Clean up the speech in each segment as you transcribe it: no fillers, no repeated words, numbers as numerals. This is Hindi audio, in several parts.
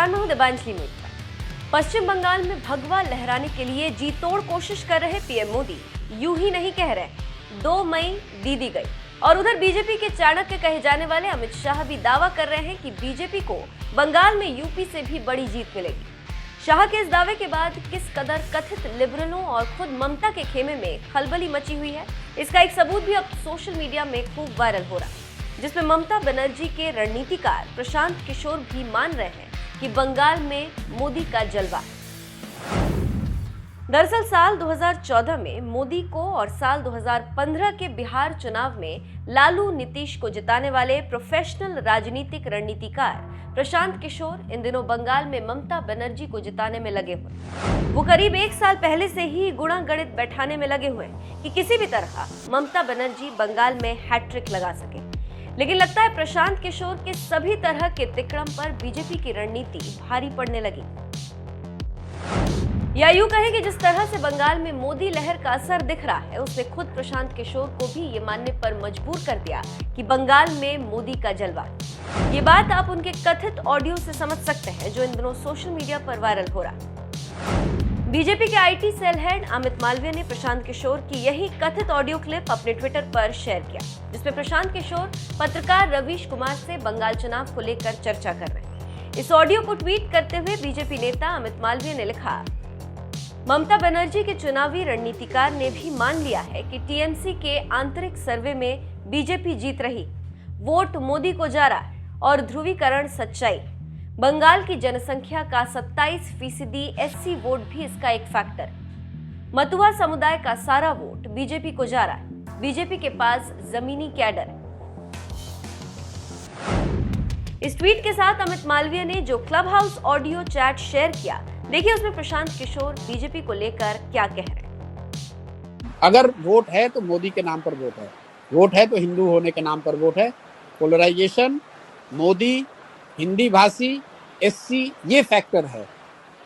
मैं हूं दिबांजलि मोइत्रा। पश्चिम बंगाल में भगवा लहराने के लिए जी तोड़ कोशिश कर रहे पीएम मोदी यूं ही नहीं कह रहे, 2 मई दीदी गई। और उधर बीजेपी के चाणक्य कहे जाने वाले अमित शाह भी दावा कर रहे हैं कि बीजेपी को बंगाल में यूपी से भी बड़ी जीत मिलेगी। शाह के इस दावे के बाद किस कदर कथित लिबरलों और खुद ममता के खेमे में खलबली मची हुई है, इसका एक सबूत भी अब सोशल मीडिया में खूब वायरल हो रहा है, जिसमें ममता बनर्जी के रणनीतिकार प्रशांत किशोर भी मान रहे हैं कि बंगाल में मोदी का जलवा। दरअसल साल 2014 में मोदी को और साल 2015 के बिहार चुनाव में लालू नीतीश को जिताने वाले प्रोफेशनल राजनीतिक रणनीतिकार प्रशांत किशोर इन दिनों बंगाल में ममता बनर्जी को जिताने में लगे हुए। वो करीब 1 साल पहले से ही गुणा गणित बैठाने में लगे हुए कि किसी भी तरह ममता बनर्जी बंगाल में हैट्रिक लगा सके। लेकिन लगता है प्रशांत किशोर के सभी तरह के तिकड़म पर बीजेपी की रणनीति भारी पड़ने लगी। या यूं कहें कि जिस तरह से बंगाल में मोदी लहर का असर दिख रहा है, उसने खुद प्रशांत किशोर को भी ये मानने पर मजबूर कर दिया कि बंगाल में मोदी का जलवा। ये बात आप उनके कथित ऑडियो से समझ सकते हैं जो इन दिनों सोशल मीडिया पर वायरल हो रहा। बीजेपी के IT cell head Amit Malviya ने प्रशांत किशोर की यही कथित ऑडियो क्लिप अपने ट्विटर पर शेयर किया, जिसमें प्रशांत किशोर पत्रकार रवीश कुमार से बंगाल चुनाव को लेकर चर्चा कर रहे हैं। इस ऑडियो को ट्वीट करते हुए बीजेपी नेता अमित मालवीय ने लिखा, ममता बनर्जी के चुनावी रणनीतिकार ने भी मान लिया है कि टीएमसी के आंतरिक सर्वे में बीजेपी जीत रही, वोट मोदी को जा रहा है और ध्रुवीकरण सच्चाई। बंगाल की जनसंख्या का 27% एससी वोट भी इसका एक फैक्टर। मतुआ समुदाय का सारा वोट बीजेपी को जा रहा है, बीजेपी के पास जमीनी कैडर। इस ट्वीट के साथ अमित मालवीय ने जो club house audio chat share किया, देखिए उसमें प्रशांत किशोर बीजेपी को लेकर क्या कह रहे हैं। अगर वोट है तो मोदी के नाम पर वोट है तो हिंदू होने के नाम पर वोट है। पोलराइजेशन, मोदी, हिंदी भाषी, एससी, ये फैक्टर है।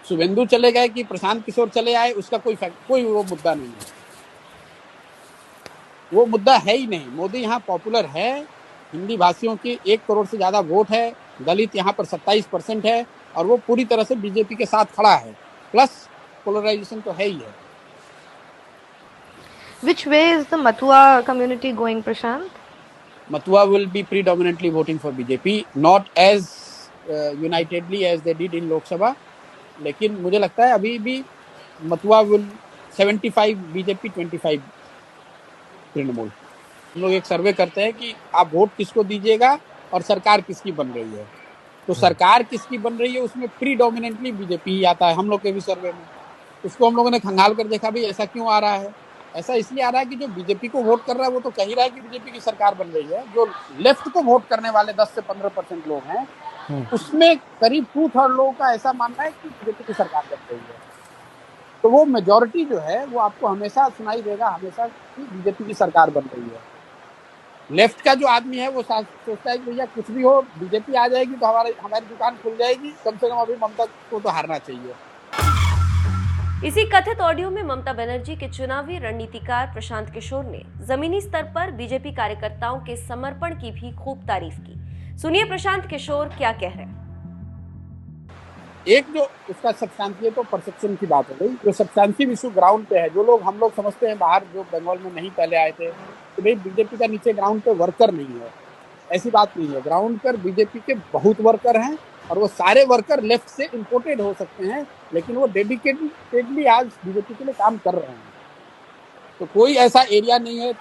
शुभेंदु चले गए कि प्रशांत किशोर चले आए, उसका कोई वो मुद्दा नहीं है, वो मुद्दा है ही नहीं। मोदी यहाँ पॉपुलर है, हिंदी भाषियों की 1 करोड़ से ज्यादा वोट है, दलित यहाँ पर 27% है और वो पूरी तरह से बीजेपी के साथ खड़ा है। प्लस पोलराइजेशन तो है ही है। Which way is the Matua community going, Prashant? Matua will be predominantly voting for BJP, not as unitedly as they did in Lok Sabha, लेकिन मुझे लगता है अभी भी मथुआ will 75 बीजेपी 25 तृणमूल। हम लोग एक सर्वे करते हैं कि आप वोट किसको दीजिएगा और सरकार किसकी बन रही है, तो सरकार किसकी बन रही है उसमें प्रीडोमिनेंटली बीजेपी ही आता है। हम लोग के भी सर्वे में उसको हम लोगों ने खंगाल कर देखा, भाई ऐसा क्यों आ रहा है। ऐसा इसलिए आ रहा है कि जो बीजेपी को वोट कर रहा है वो तो कह ही रहा है कि बीजेपी की सरकार बन रही है। जो लेफ्ट को वोट करने वाले 10 से 15% लोग हैं, उसमें करीब 2/3 लोगों का ऐसा मानना है कि बीजेपी की सरकार बन रही है। तो वो मेजोरिटी जो है वो आपको हमेशा सुनाई देगा, हमेशा कि बीजेपी की सरकार बन रही है। लेफ्ट का जो आदमी है वो सोचता है कि भैया कुछ भी हो, बीजेपी आ जाएगी तो हमारी दुकान खुल जाएगी, कम से कम अभी ममता को तो हारना चाहिए। इसी कथित ऑडियो में ममता बनर्जी के चुनावी रणनीतिकार प्रशांत किशोर ने जमीनी स्तर पर बीजेपी कार्यकर्ताओं के समर्पण की भी खूब तारीफ की। सुनिए प्रशांत किशोर क्या कह रहे हैं। एक जो उसका सब्सटेंशियल तो परसेप्शन की बात हो गई, जो सब्सटेंशियल इशू ग्राउंड पे है, जो लोग हम लोग समझते हैं बाहर जो बंगाल में नहीं पहले आए थे तो भाई बीजेपी का नीचे ग्राउंड पे वर्कर नहीं है, ऐसी बात नहीं है। ग्राउंड पर बीजेपी के बहुत वर्कर हैं और वो सारे वर्कर लेफ्ट से इंपोर्टेड हो सकते हैं, लेकिन वो डेडिकेटेडली आज बीजेपी के लिए काम कर रहे हैं। तो कोई ऐसा एरिया नहीं है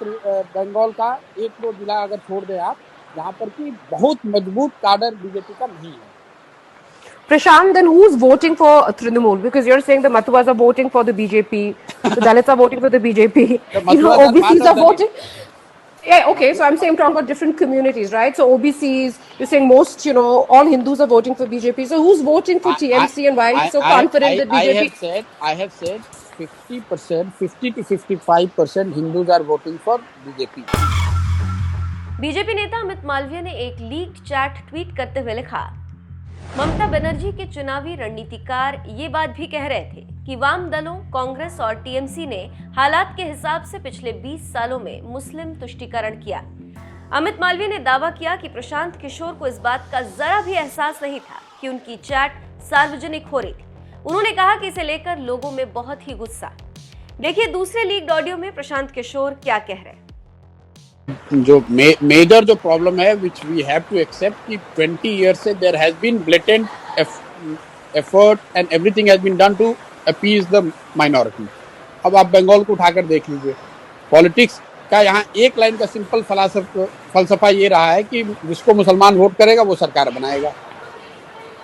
बंगाल का, 1-2 जिला अगर छोड़ दें आप, जहाँ पर कि बहुत मजबूत काडर बीजेपी का नहीं है। Prashant, then who's voting for Trinamool? Because you're saying the Mathuas are voting for the BJP, the Dalits are voting for the BJP, OBCs are voting. Yeah, okay, so I'm saying talking about different communities, right? So OBCs, you're saying most, all Hindus are voting for BJP. So who's voting for TMC and why are you so confident that BJP? I have said 50%, 50 to 55% Hindus are voting for BJP. BJP नेता अमित मालवीय ने एक लीक्ड चैट ट्वीट करते हुए लिखा, ममता बनर्जी के चुनावी रणनीतिकार ये बात भी कह रहे थे कि वाम दलों कांग्रेस और टीएमसी ने हालात के हिसाब से पिछले 20 सालों में मुस्लिम तुष्टीकरण किया। अमित मालवीय ने दावा किया कि प्रशांत किशोर को इस बात का जरा भी एहसास नहीं था कि उनकी चैट सार्वजनिक हो रही थी। उन्होंने कहा कि इसे लेकर लोगों में बहुत ही गुस्सा। देखिए दूसरे लीक्ड ऑडियो में प्रशांत किशोर क्या कह रहे हैं। जो मेजर जो प्रॉब्लम है which we have to accept कि 20 ईयर से there has been blatant effort and everything has been done to appease the minority. अब आप बंगाल को उठाकर देख लीजिए, पॉलिटिक्स का यहाँ एक लाइन का सिंपल फलसफा ये रहा है कि जिसको मुसलमान वोट करेगा वो सरकार बनाएगा।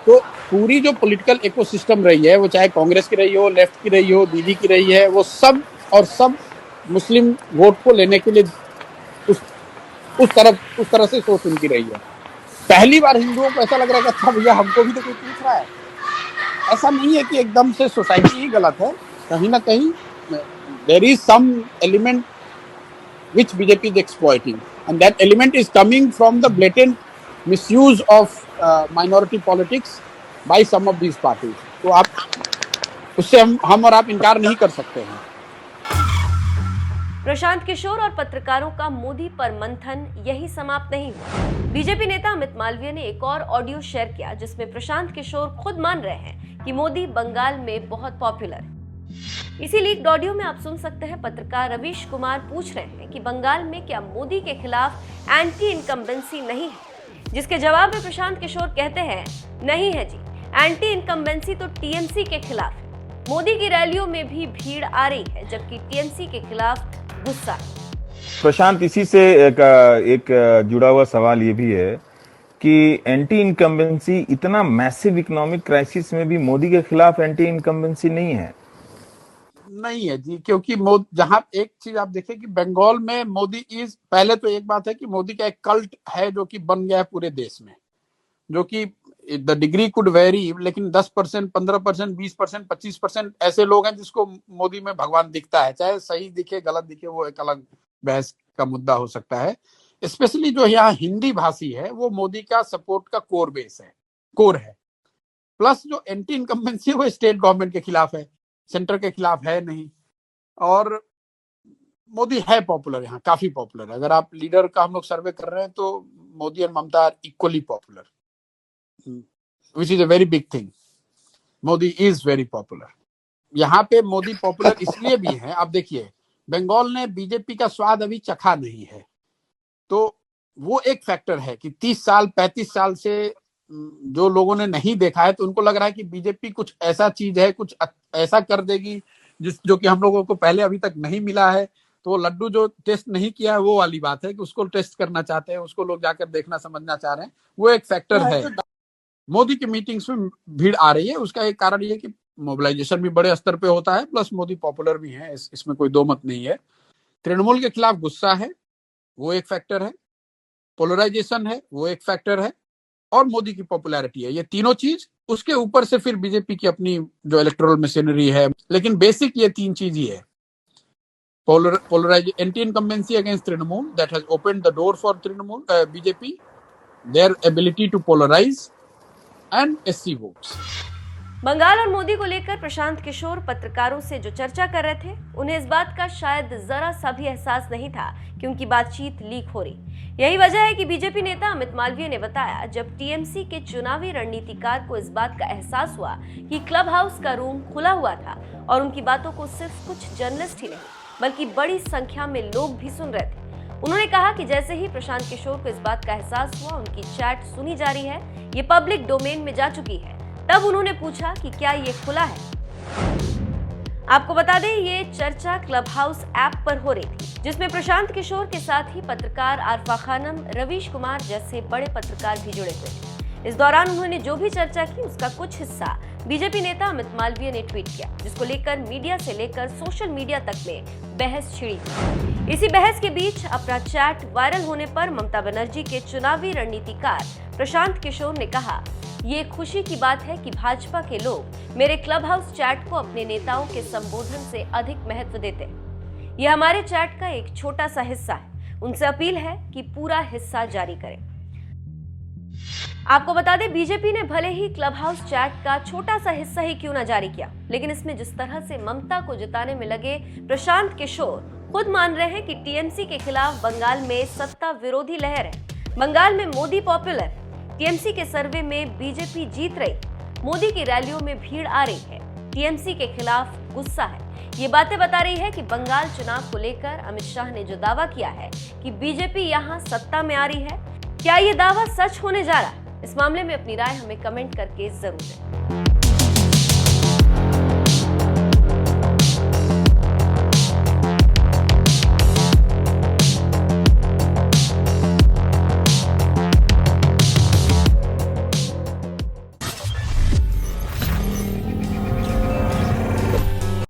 तो पूरी जो पॉलिटिकल इकोसिस्टम रही है, वो चाहे कांग्रेस की रही हो, लेफ्ट की रही हो, दीदी की रही है, वो सब मुस्लिम वोट को लेने के लिए उस तरह से सोच उनकी रही है। पहली बार हिंदुओं को ऐसा लग रहा है कि अच्छा भैया हमको भी तो कोई पूछ रहा है। ऐसा नहीं है कि एकदम से सोसाइटी ही गलत है, कहीं ना कहीं there is some element which BJP is exploiting, and that element is coming from the blatant misuse of minority politics by some of these parties. तो आप उससे हम और आप इनकार नहीं कर सकते हैं। प्रशांत किशोर और पत्रकारों का मोदी पर मंथन यही समाप्त नहीं हुआ। बीजेपी नेता अमित मालवीय ने एक और ऑडियो शेयर किया जिसमें प्रशांत किशोर खुद मान रहे हैं कि मोदी बंगाल में बहुत पॉपुलर है। इसी लीक्ड ऑडियो में आप सुन सकते हैं पत्रकार रवीश कुमार पूछ रहे हैं कि बंगाल में क्या मोदी के खिलाफ एंटी इनकम्बेंसी नहीं है, जिसके जवाब में प्रशांत किशोर कहते हैं नहीं है जी, एंटी इनकम्बेंसी तो टीएमसी के खिलाफ है। मोदी की रैलियों में भी भीड़ आ रही है जबकि टीएमसी के खिलाफ गुस्सा है। प्रशांत, इसी से एक जुड़ा हुआ सवाल ये भी है कि एंटी इनकम्बेंसी, इतना मैसिव इकोनॉमिक क्राइसिस में भी मोदी के खिलाफ एंटी इनकम्बेंसी नहीं है। नहीं है जी, क्योंकि जहां एक चीज आप देखें कि बंगाल में मोदी पहले तो एक बात है कि मोदी का एक कल्ट है जो कि बन गया है पूरे देश में, जो कि द डिग्री कुड वेरी, लेकिन 10%, 15%, 20%, 25% ऐसे लोग हैं जिसको मोदी में भगवान दिखता है। चाहे सही दिखे गलत दिखे वो एक अलग बहस का मुद्दा हो सकता है। स्पेशली जो यहाँ हिंदी भाषी है वो मोदी का सपोर्ट का कोर है। प्लस जो एंटी इनकम्बेंसी है वो स्टेट गवर्नमेंट के खिलाफ है, सेंटर के खिलाफ है नहीं। और मोदी है पॉपुलर, यहाँ काफी पॉपुलर है। अगर आप लीडर का हम लोग सर्वे कर रहे हैं तो मोदी और Mamata are equally popular, which is a very big thing. Modi is very popular. यहाँ पे मोदी पॉपुलर इसलिए भी है, आप देखिए बंगाल ने बीजेपी का स्वाद अभी चखा नहीं है, तो वो एक फैक्टर है कि 30 साल 35 साल से जो लोगों ने नहीं देखा है, तो उनको लग रहा है कि बीजेपी कुछ ऐसा चीज है, कुछ ऐसा कर देगी जो कि हम लोगों को पहले अभी तक नहीं मिला है। तो लड्डू जो टेस्ट नहीं किया है वो वाली बात है कि उसको टेस्ट करना चाहते हैं, उसको लोग जाकर देखना समझना चाह रहे हैं, वो एक फैक्टर है। मोदी की मीटिंग्स में भीड़ आ रही है, उसका एक कारण ये कि मोबिलाइजेशन भी बड़े स्तर पे होता है, प्लस मोदी पॉपुलर भी है, इसमें कोई दो मत नहीं है। तृणमूल के खिलाफ गुस्सा है, वो एक फैक्टर है। पोलराइजेशन है, वो एक फैक्टर है। और मोदी की पॉपुलैरिटी है, ये तीनों चीज। उसके ऊपर से फिर बीजेपी की अपनी जो इलेक्टोरल मशीनरी है, लेकिन बेसिक ये तीन चीज ही है। Anti incumbency against Trinamool, that has opened the door for Trinamool BJP, their ability to polarise and SC votes. Bengal और मोदी को लेकर प्रशांत किशोर पत्रकारों से जो चर्चा कर रहे थे, उन्हें इस बात का शायद जरा सा भी एहसास नहीं था कि उनकी बातचीत लीक हो रही। यही वजह है कि बीजेपी नेता अमित मालवीय ने बताया, जब टीएमसी के चुनावी रणनीतिकार को इस बात का एहसास हुआ कि क्लब हाउस का रूम खुला हुआ था और उनकी बातों को सिर्फ कुछ जर्नलिस्ट ही नहीं बल्कि बड़ी संख्या में लोग भी सुन रहे थे। उन्होंने कहा कि जैसे ही प्रशांत किशोर को इस बात का एहसास हुआ, उनकी चैट सुनी जा रही है, ये पब्लिक डोमेन में जा चुकी है, तब उन्होंने पूछा कि क्या ये खुला है। आपको बता दें, ये चर्चा क्लब हाउस ऐप पर हो रही थी, जिसमें प्रशांत किशोर के साथ ही पत्रकार आरफा खानम, रवीश कुमार जैसे बड़े पत्रकार भी जुड़े हुए थे। इस दौरान उन्होंने जो भी चर्चा की उसका कुछ हिस्सा बीजेपी नेता अमित मालवीय ने ट्वीट किया, जिसको लेकर मीडिया से लेकर सोशल मीडिया तक में बहस छिड़ी थी। इसी बहस के बीच अपना चैट वायरल होने पर ममता बनर्जी के चुनावी रणनीतिकार प्रशांत किशोर ने कहा, ये खुशी की बात है कि भाजपा के लोग मेरे क्लब हाउस चैट को अपने नेताओं के संबोधन से अधिक महत्व देते हैं। यह हमारे चैट का एक छोटा सा हिस्सा है। उनसे अपील है कि पूरा हिस्सा जारी करें। आपको बता दें, बीजेपी ने भले ही क्लब हाउस चैट का छोटा सा हिस्सा ही क्यों ना जारी किया, लेकिन इसमें जिस तरह से ममता को जिताने में लगे प्रशांत किशोर खुद मान रहे हैं कि टीएमसी के खिलाफ बंगाल में सत्ता विरोधी लहर है। बंगाल में मोदी पॉपुलर, टीएमसी के सर्वे में बीजेपी जीत रही। मोदी की रैलियों में भीड़ आ रही है। टीएमसी के खिलाफ गुस्सा है। ये बातें बता रही है कि बंगाल चुनाव को लेकर अमित शाह ने जो दावा किया है कि बीजेपी यहां सत्ता में आ रही है, क्या ये दावा सच होने जा रहा है? इस मामले में अपनी राय हमें कमेंट करके जरूर दें।